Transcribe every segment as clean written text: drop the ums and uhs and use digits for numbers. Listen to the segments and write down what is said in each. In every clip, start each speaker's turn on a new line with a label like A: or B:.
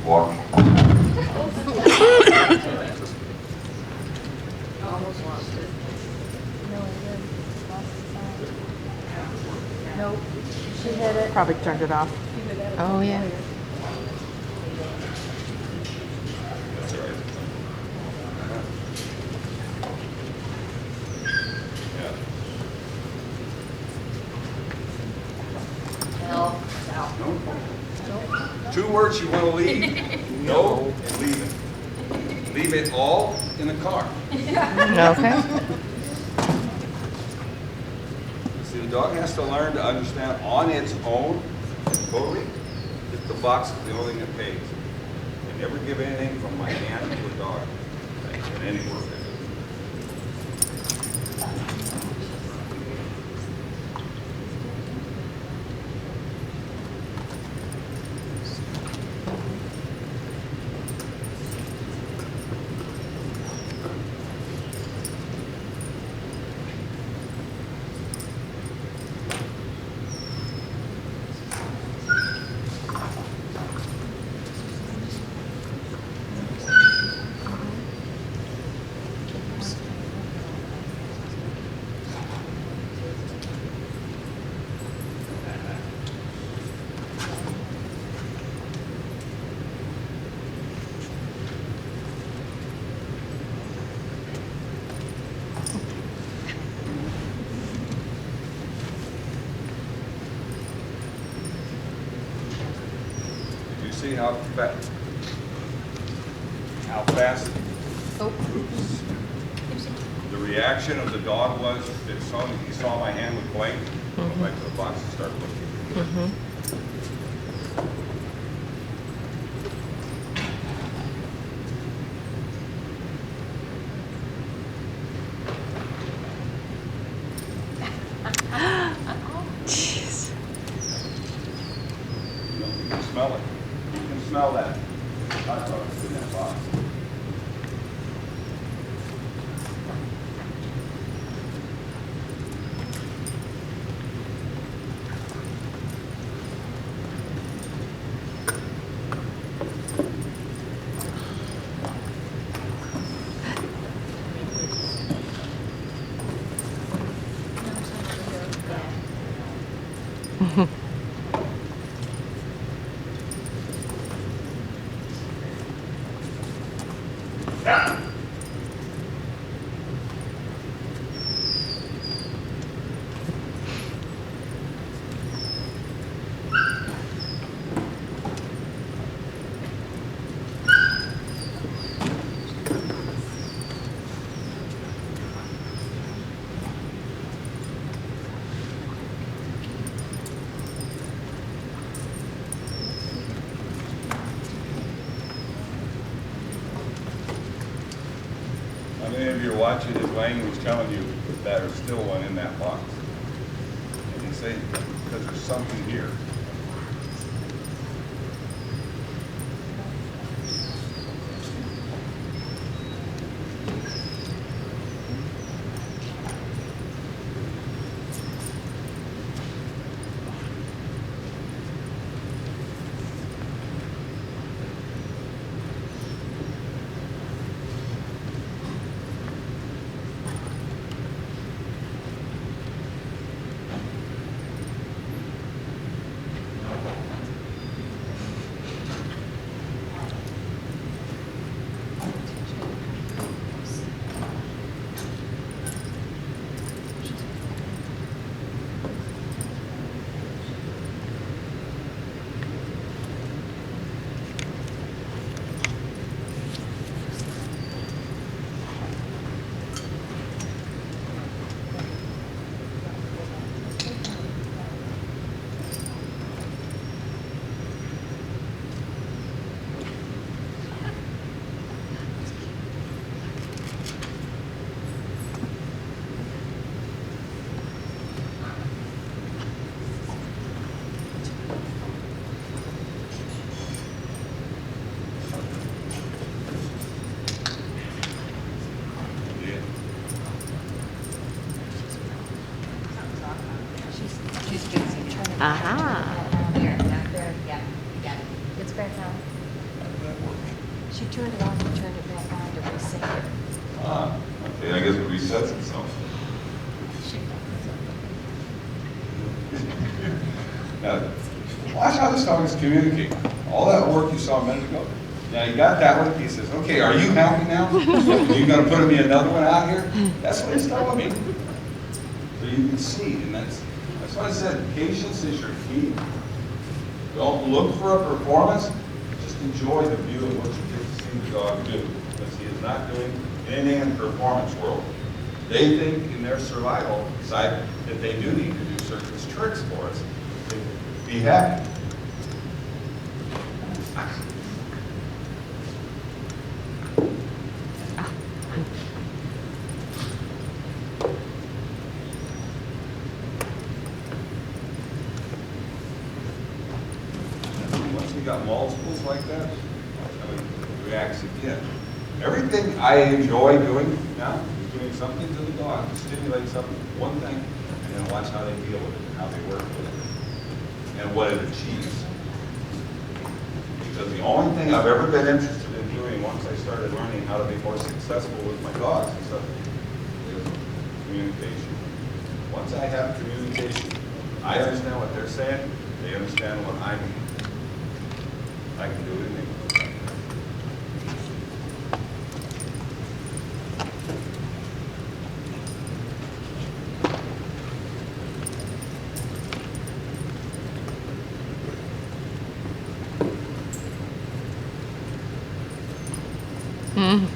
A: Walk.
B: Almost lost it. No, I didn't. Lost the sign. Nope. She hit it.
C: Probably turned it off.
D: Oh, yeah.
A: That's all right. Yeah.
B: L. Out.
A: No. 2 words you want to leave. No and leave it. Leave it all in the car.
D: Okay.
A: See, the dog has to learn to understand on its own, totally, that the box is the only thing that pays. I never give anything from my hand to a dog in any work. See how fast
B: Oh.
A: the reaction of the dog was that he saw my hand with blank, went right to the box and started looking.
D: Jeez.
A: You can smell it. You can smell that. Hot dog in that box. How many of you are watching this? Wayne was telling you that there's still one in that box. And you say, because there's something here.
B: She's fixing it.
D: Aha.
B: There, yeah, you got it. It's back on.
A: How did that work?
B: She turned it off and turned it back on to reset it.
A: Ah, okay, I guess it resets itself. Now, watch how this dog is communicating. All that work you saw a minute ago. Now you got that one. He says, "Okay, are you happy now? You gonna put me another one out here?" That's what he's telling me. So you can see, and that's why I said patience is your key. Don't look for a performance. Just enjoy the view of what you get to see the dog do, because he is not doing anything in the performance world. They think in their survival side that they do need to do certain tricks for us to be happy. Once you got multiples like that, I mean, it reacts again. Everything I enjoy doing now is doing something to the dog to stimulate something, one thing, and then watch how they deal with it, and how they work with it, and what it achieves. Because the only thing I've ever been interested in doing once I started learning how to be more successful with my dogs and stuff is communication. Once I have communication, I understand what they're saying, they understand what I mean. I can do anything.
D: Mm.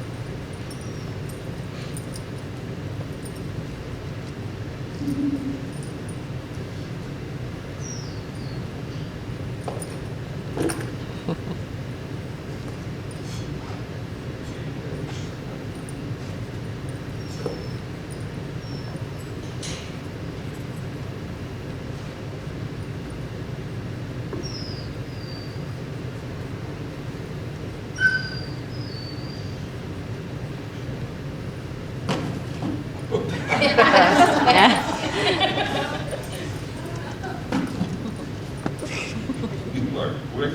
A: You are quick.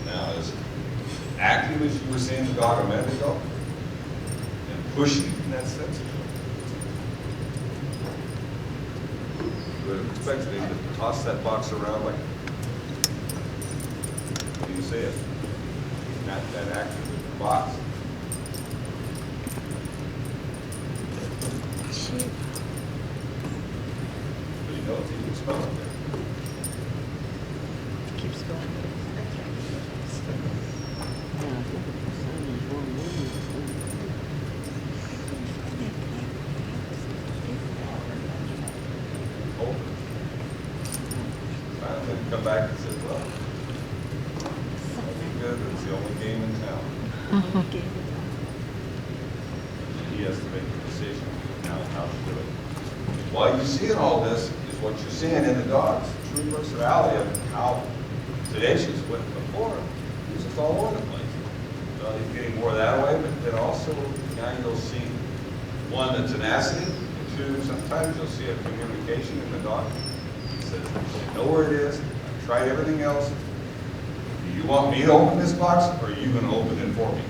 A: Now, as active as you were seeing the dog a minute ago, and pushing in that sense, you would expect me to toss that box around like, you see it, not that active with the box. But you know, you can smell it there.
B: Keeps going.
A: Open. Finally, come back and say, well, good, it's the only game in town. He has to make a decision now how to do it. While you're seeing all this is what you're seeing in the dog's true personality of how sedacious with before. He's just all over the place. So he's getting more that way, but then also now you'll see one, the tenacity, and two, sometimes you'll see a communication in the dog. He says, I know where it is, I've tried everything else. Do you want me to open this box, or are you going to open it for me?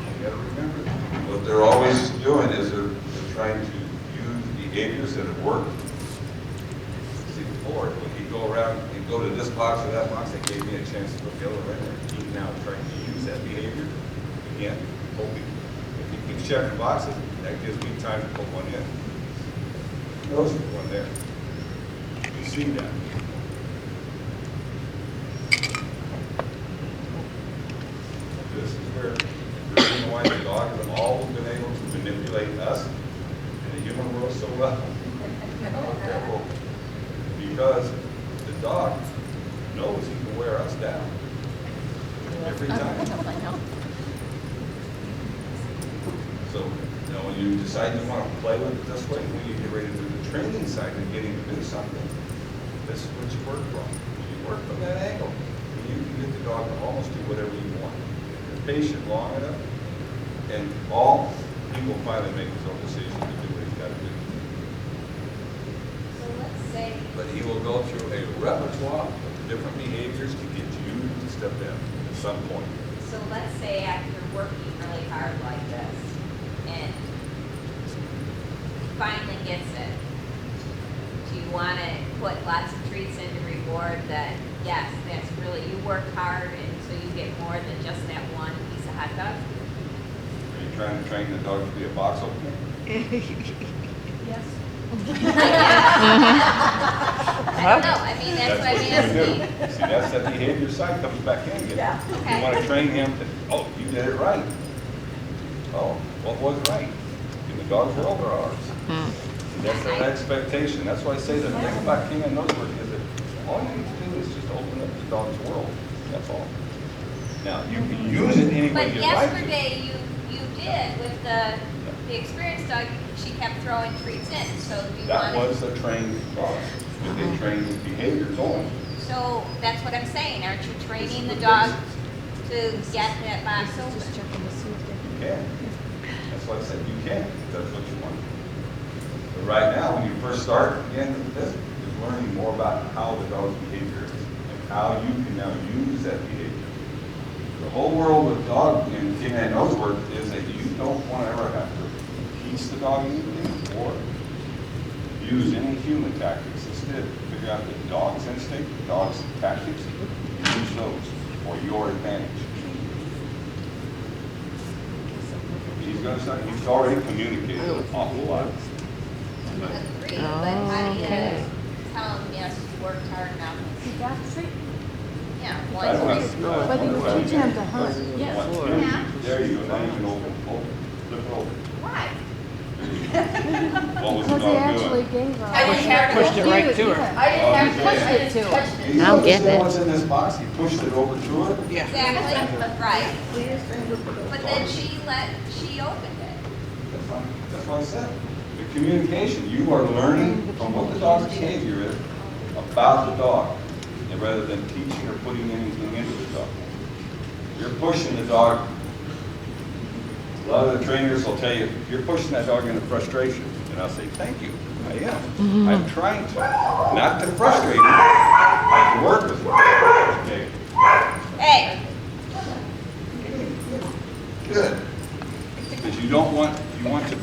A: You got to remember, what they're always doing is they're trying to use behaviors that have worked. See, before, when he'd go around, he'd go to this box or that box, that gave me a chance to put the other right there. He's now trying to use that behavior again, hoping if he keeps checking boxes, that gives me time to put one in. Those are one there. You see that. This is where the reason why the dog has always been able to manipulate us in the human world so well. Careful. because the dog knows he can wear us down every time.
D: I know.
A: So, when you decide you want to play with it this way, when you get ready to do the training side and getting to do something, this is what you work from. You work from that angle. You can get the dog to almost do whatever you want. If you're patient long enough, and all people finally make his own decision to do what he's got to do.
C: So let's say,
A: But he will go through a repertoire of different behaviors to get you to step in at some point.
C: so let's say after working really hard like this, and finally gets it, do you want to put lots of treats in to reward that, yes, that's really, you worked hard and so you get more than just that one piece of hot dog?
A: Are you trying to train the dog to be a box opener?
B: Yes.
C: I don't know, I mean, that's what I'm
A: what you do.
C: asking.
A: See, that's that behavior side comes back in again.
B: Yeah.
C: Okay.
A: You want to train him to, oh, you did it right. Oh, what was right? In the dog's world or ours? And that's an expectation. That's why I say the thing about King of Nosework is that all you need to do is just open up the dog's world. That's all. Now, you can use it any way
C: But
A: you like to.
C: yesterday, you did with the experienced dog, she kept throwing treats in, so do you want
A: That was a trained dog. That they trained his behaviors on.
C: So that's what I'm saying, aren't you training the dog to get that box open?
B: Just checking to see if they
A: You can. That's why I said you can, if that's what you want. But right now, when you first start, again, this is learning more about how the dog's behavior is and how you can now use that behavior. The whole world with dog and King of Nosework is that you don't want to ever have to teach the dog anything or use any human tactics. Instead, figure out the dog's instinct, the dog's tactics, and use those for your advantage. He's going to start, he's already communicated an awful lot.
C: Agreed, but how do you
D: Okay.
C: tell them, yes, you worked hard enough?
B: You got the treat.
C: Yeah,
A: I don't
C: one
A: have
C: treat.
A: to-
B: Whether you're teaching him to hunt, yes.
A: There you go, now you can flip it over.
C: Why?
A: What was the
B: Because they
A: dog
B: actually
A: doing?
B: gave her.
E: I didn't have to
F: Pushed it right to her.
B: Yeah.
E: I didn't have to
A: Oh,
E: touch
A: you
E: it, I
B: did.
E: just touched it.
A: You
D: Now
A: understand
D: getting it.
A: what's in this box? He pushed it over to her?
F: Yeah.
C: Exactly, right. But then she opened it.
A: That's fine. That's what I said. The communication, you are learning from what the dog's behavior is about the dog, and rather than teaching or putting anything into the dog. You're pushing the dog. A lot of the trainers will tell you, you're pushing that dog into frustration. And I'll say, thank you, I am. I'm trying to, not to frustrate him, but to work with him. Okay.
C: Hey,
A: Good. Because you don't want, you want to